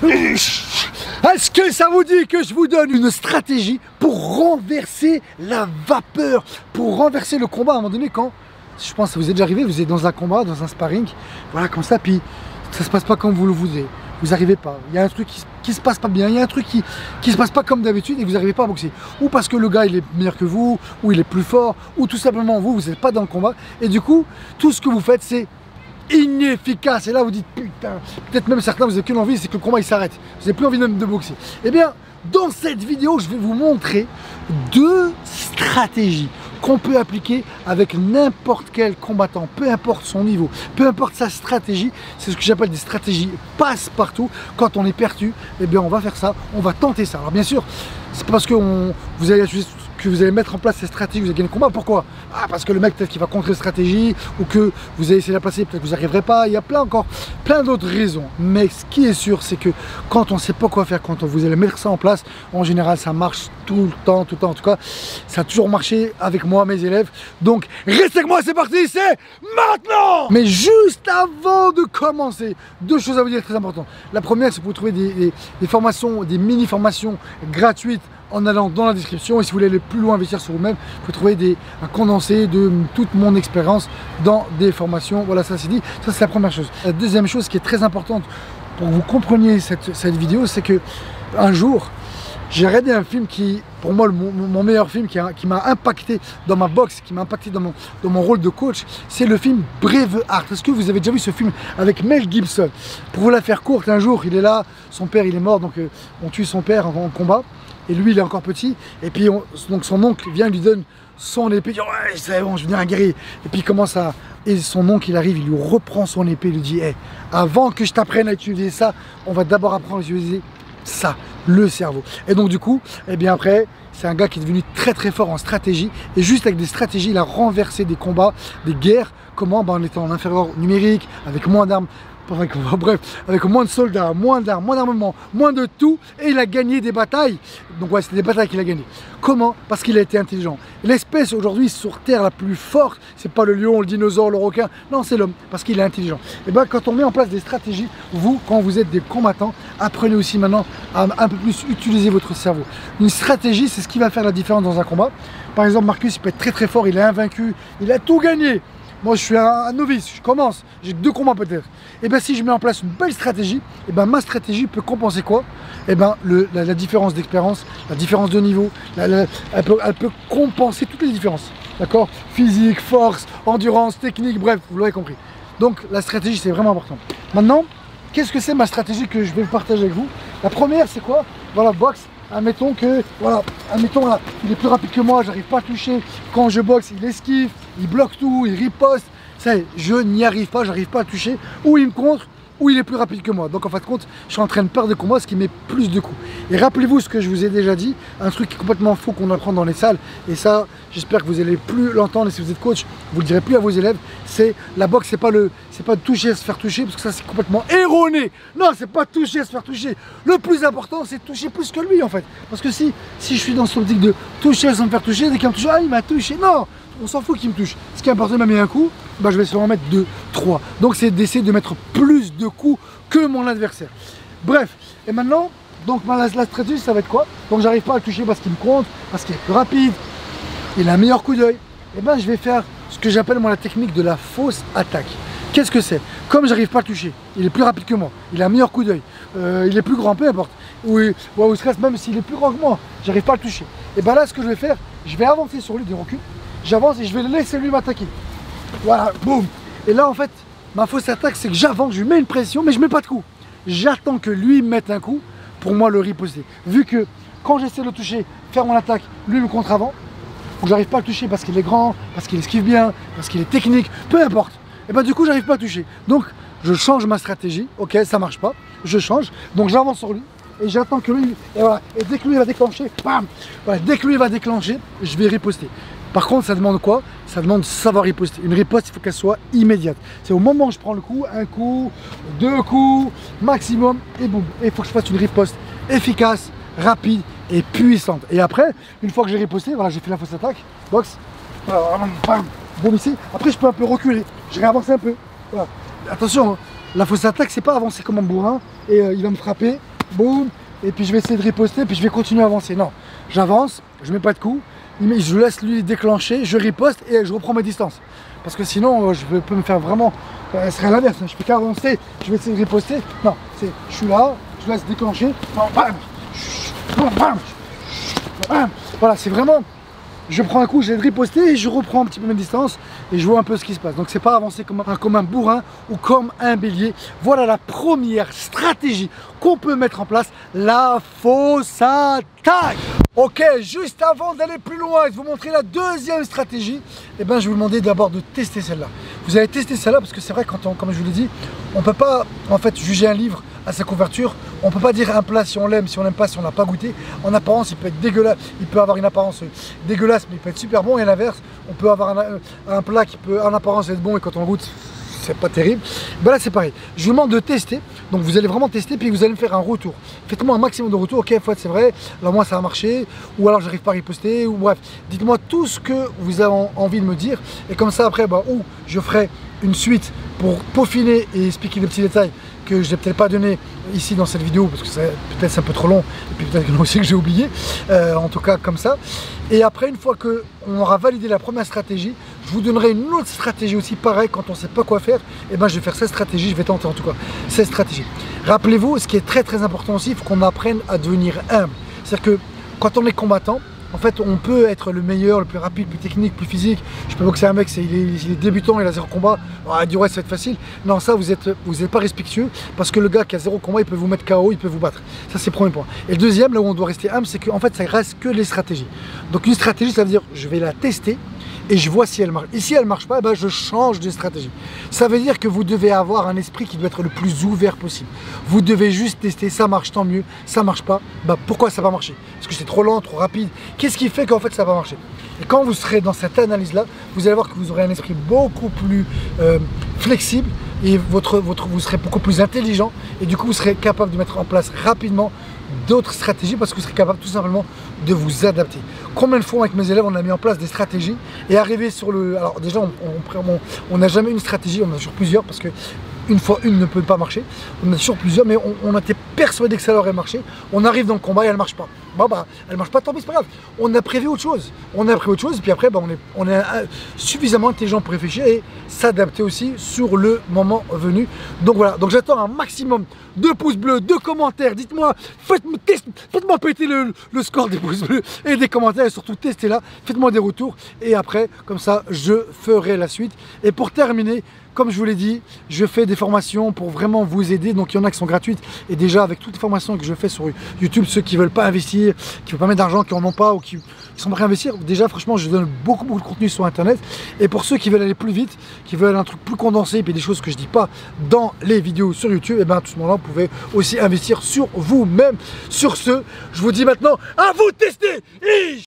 Est-ce que ça vous dit que je vous donne une stratégie pour renverser la vapeur, pour renverser le combat à un moment donné quand, je pense que vous êtes déjà arrivé, vous êtes dans un combat, dans un sparring, voilà comme ça, puis ça se passe pas comme vous le voulez. Vous n'arrivez pas, il y a un truc qui se passe pas bien, il y a un truc qui se passe pas comme d'habitude et vous n'arrivez pas à boxer. Ou parce que le gars il est meilleur que vous, ou il est plus fort, ou tout simplement vous n'êtes pas dans le combat. Et du coup, tout ce que vous faites c'est inefficace. Et là vous dites putain, peut-être même certains vous n'avez qu'une envie, c'est que le combat il s'arrête. Vous n'avez plus envie même de boxer. Eh bien, dans cette vidéo, je vais vous montrer 2 stratégies qu'on peut appliquer avec n'importe quel combattant, peu importe son niveau, peu importe sa stratégie. C'est ce que j'appelle des stratégies passe-partout. Quand on est perdu, eh bien on va faire ça, on va tenter ça. Alors bien sûr, c'est pas parce que vous allez mettre en place ces stratégies, vous allez gagner le combat. Pourquoi? Parce que le mec peut-être qu'il va contrer stratégie, ou que vous allez essayer de la placer, peut-être que vous n'y arriverez pas. Il y a encore plein d'autres raisons. Mais ce qui est sûr, c'est que quand on ne sait pas quoi faire, quand vous allez mettre ça en place, en général ça marche tout le temps. En tout cas, ça a toujours marché avec moi, mes élèves. Donc restez avec moi, c'est parti, c'est maintenant. Mais juste avant de commencer, 2 choses à vous dire très importantes. La première, c'est que vous trouvez des formations, des mini-formations gratuites en allant dans la description. Et si vous voulez aller plus loin, investir sur vous-même, vous trouvez un condensé de toute mon expérience dans des formations. Voilà, ça c'est dit. Ça c'est la première chose. La deuxième chose qui est très importante pour que vous compreniez cette vidéo, c'est que un jour, j'ai regardé un film qui, pour moi, mon meilleur film qui m'a impacté dans ma boxe, qui m'a impacté dans mon rôle de coach, c'est le film Braveheart. Est-ce que vous avez déjà vu ce film avec Mel Gibson? Pour vous la faire courte, un jour, il est là, son père il est mort, donc on tue son père en combat. Et lui, il est encore petit. Et puis, donc son oncle vient, lui donne son épée. Il dit, ouais, c'est bon, je vais devenir un guerrier. Et puis, il commence à... Et son oncle, il arrive, il lui reprend son épée. Il lui dit, hey, avant que je t'apprenne à utiliser ça, on va d'abord apprendre à utiliser ça, le cerveau. Et donc, du coup, eh bien après, c'est un gars qui est devenu très très fort en stratégie. Et juste avec des stratégies, il a renversé des combats, des guerres. Comment? En étant en inférieur numérique, avec moins d'armes. Bref, avec moins de soldats, moins d'armes, moins d'armement, moins de tout, et il a gagné des batailles. Donc ouais, c'est des batailles qu'il a gagnées. Comment? Parce qu'il a été intelligent. L'espèce aujourd'hui sur Terre la plus forte, c'est pas le lion, le dinosaure, le requin, non, c'est l'homme, parce qu'il est intelligent. Et bien quand on met en place des stratégies, vous, quand vous êtes des combattants, apprenez aussi maintenant à un peu plus utiliser votre cerveau. Une stratégie, c'est ce qui va faire la différence dans un combat. Par exemple, Marcus, il peut être très très fort, il est invaincu, il a tout gagné. Moi je suis un novice, je commence, j'ai 2 combats peut-être. Et bien si je mets en place une belle stratégie, et ben ma stratégie peut compenser quoi? Et ben la différence d'expérience, la différence de niveau, elle peut compenser toutes les différences. D'accord? Physique, force, endurance, technique, bref, vous l'aurez compris. Donc la stratégie c'est vraiment important. Maintenant, qu'est-ce que c'est ma stratégie que je vais partager avec vous? La première c'est quoi? Voilà, boxe. Admettons que, voilà, admettons là, il est plus rapide que moi, j'arrive pas à toucher. Quand je boxe, il esquive, il bloque tout, il riposte. Ça y est, je n'y arrive pas, j'arrive pas à toucher. Ou il me contre, ou il est plus rapide que moi. Donc en fin de compte, je suis en train de perdre de combat, ce qui met plus de coups. Et rappelez-vous ce que je vous ai déjà dit, un truc complètement faux qu'on apprend dans les salles. Et ça, j'espère que vous allez plus l'entendre. Et si vous êtes coach, vous le direz plus à vos élèves. C'est la boxe, c'est pas de toucher, se faire toucher, parce que ça c'est complètement erroné. Non, c'est pas toucher, se faire toucher. Le plus important, c'est de toucher plus que lui en fait. Parce que si je suis dans cette optique de toucher sans me faire toucher, dès qu'il me touche, ah il m'a touché. Non, on s'en fout qu'il me touche. Ce qui est important, il m'a mis un coup, bah, je vais sûrement mettre 2, 3. Donc c'est d'essayer de mettre plus de coups que mon adversaire. Bref, et maintenant, donc la stratégie, ça va être quoi? Donc j'arrive pas à le toucher parce qu'il me compte, parce qu'il est plus rapide, il a un meilleur coup d'œil. Et ben je vais faire ce que j'appelle moi la technique de la fausse attaque. Qu'est-ce que c'est? Comme j'arrive pas à le toucher, il est plus rapide que moi, il a un meilleur coup d'œil, il est plus grand, peu importe. Ou même s'il est plus grand que moi, j'arrive pas à le toucher. Et ben là, ce que je vais faire, je vais avancer sur lui de recul, j'avance et je vais le laisser lui m'attaquer. Voilà, boum. Et là en fait, ma fausse attaque, c'est que j'avance, je lui mets une pression, mais je mets pas de coup. J'attends que lui me mette un coup pour moi le riposter. Vu que quand j'essaie de le toucher, faire mon attaque, lui me contre avant, ou j'arrive pas à le toucher parce qu'il est grand, parce qu'il esquive bien, parce qu'il est technique, peu importe. Et ben du coup j'arrive pas à toucher. Donc je change ma stratégie, ok, ça marche pas, je change, donc j'avance sur lui et j'attends que lui, et voilà, et dès que lui va déclencher, bam, voilà, dès que lui va déclencher, je vais riposter. Par contre, ça demande quoi? Ça demande de savoir riposter. Une riposte, il faut qu'elle soit immédiate. C'est au moment où je prends le coup, 1 coup, 2 coups, maximum, et boum. Et il faut que je fasse une riposte efficace, rapide et puissante. Et après, une fois que j'ai riposté, voilà, j'ai fait la fausse attaque, boxe, voilà, bam, boum ici. Après, je peux un peu reculer, je réavance un peu. Voilà. Attention, hein, la fausse attaque, c'est pas avancer comme un bourrin et il va me frapper boum, et puis je vais essayer de riposter, puis je vais continuer à avancer. Non, j'avance, je mets pas de coup, je laisse lui déclencher, je riposte et je reprends mes distances. Parce que sinon, je peux me faire vraiment... Ce serait l'inverse, je peux qu'avancer, je vais essayer de riposter. Non, je suis là, je laisse déclencher, bam, bam, bam. Voilà, c'est vraiment... Je prends un coup, je vais riposter et je reprends un petit peu mes distances et je vois un peu ce qui se passe. Donc c'est pas avancer comme un bourrin ou comme un bélier. Voilà la première stratégie qu'on peut mettre en place, la fausse attaque. Ok, juste avant d'aller plus loin et de vous montrer la deuxième stratégie, je vais vous demander d'abord de tester celle-là. Vous allez tester celle-là parce que c'est vrai, comme je vous l'ai dit, on ne peut pas en fait juger un livre à sa couverture. On ne peut pas dire un plat si on l'aime, si on l'aime pas, si on n'a pas goûté. En apparence, il peut être dégueulasse, il peut avoir une apparence dégueulasse, mais il peut être super bon. Et à l'inverse, on peut avoir un plat qui peut en apparence être bon et quand on goûte, c'est pas terrible. Ben là c'est pareil, je vous demande de tester. Donc vous allez vraiment tester puis vous allez me faire un retour. Faites-moi un maximum de retours. Ok, fois c'est vrai, alors moi ça a marché, ou alors j'arrive pas à riposter, ou bref, dites-moi tout ce que vous avez envie de me dire. Et comme ça après, ou je ferai une suite pour peaufiner et expliquer les petits détails que je n'ai peut-être pas donné ici dans cette vidéo parce que peut-être c'est un peu trop long et puis peut-être aussi que j'ai oublié, en tout cas comme ça. Et après, une fois qu'on aura validé la première stratégie, je vous donnerai une autre stratégie aussi, pareil, quand on ne sait pas quoi faire, et je vais faire cette stratégie, je vais tenter en tout cas cette stratégie. Rappelez-vous, ce qui est très très important aussi, il faut qu'on apprenne à devenir humble. C'est-à-dire que quand on est combattant, en fait, on peut être le meilleur, le plus rapide, le plus technique, le plus physique. Je peux boxer un mec, il est débutant, il a 0 combat. Ah, du ouais, ça va être facile. Non, ça, vous êtes pas respectueux parce que le gars qui a 0 combat, il peut vous mettre KO, il peut vous battre. Ça, c'est le premier point. Et le deuxième, là où on doit rester humble, c'est qu'en fait, ça reste que les stratégies. Donc, une stratégie, ça veut dire, je vais la tester et je vois si elle marche. Et si elle ne marche pas, je change de stratégie. Ça veut dire que vous devez avoir un esprit qui doit être le plus ouvert possible. Vous devez juste tester, ça marche, tant mieux. Ça marche pas, pourquoi ça va marcher? Parce que c'est trop lent, trop rapide. Qu'est-ce qui fait qu'en fait ça va marcher? Et quand vous serez dans cette analyse-là, vous allez voir que vous aurez un esprit beaucoup plus flexible et vous serez beaucoup plus intelligent et du coup vous serez capable de mettre en place rapidement d'autres stratégies parce que vous serez capable tout simplement de vous adapter. Combien de fois avec mes élèves on a mis en place des stratégies et arrivé sur le... Alors déjà on n'a jamais une stratégie, on en a toujours plusieurs parce que une fois une ne peut pas marcher, on a toujours plusieurs mais on était persuadé que ça aurait marché. On arrive dans le combat et elle marche pas. Elle marche pas, tant pis, c'est pas grave. On a prévu autre chose. On a prévu autre chose et puis après on est suffisamment intelligent pour réfléchir et s'adapter aussi sur le moment venu. Donc voilà, donc j'attends un maximum de pouces bleus, de commentaires. Dites-moi, faites-moi péter le score des pouces bleus et des commentaires et surtout testez-la, faites-moi des retours et après comme ça je ferai la suite. Et pour terminer, comme je vous l'ai dit, je fais des formations pour vraiment vous aider. Donc il y en a qui sont gratuites et déjà avec toutes les formations que je fais sur YouTube, ceux qui ne veulent pas investir, qui ne veulent pas mettre d'argent, qui n'en ont pas ou qui sont prêts à investir, déjà franchement je donne beaucoup de contenu sur internet. Et pour ceux qui veulent aller plus vite, qui veulent un truc plus condensé et puis des choses que je ne dis pas dans les vidéos sur YouTube, et à tout ce moment-là vous pouvez aussi investir sur vous-même. Sur ce, je vous dis maintenant à vous de tester.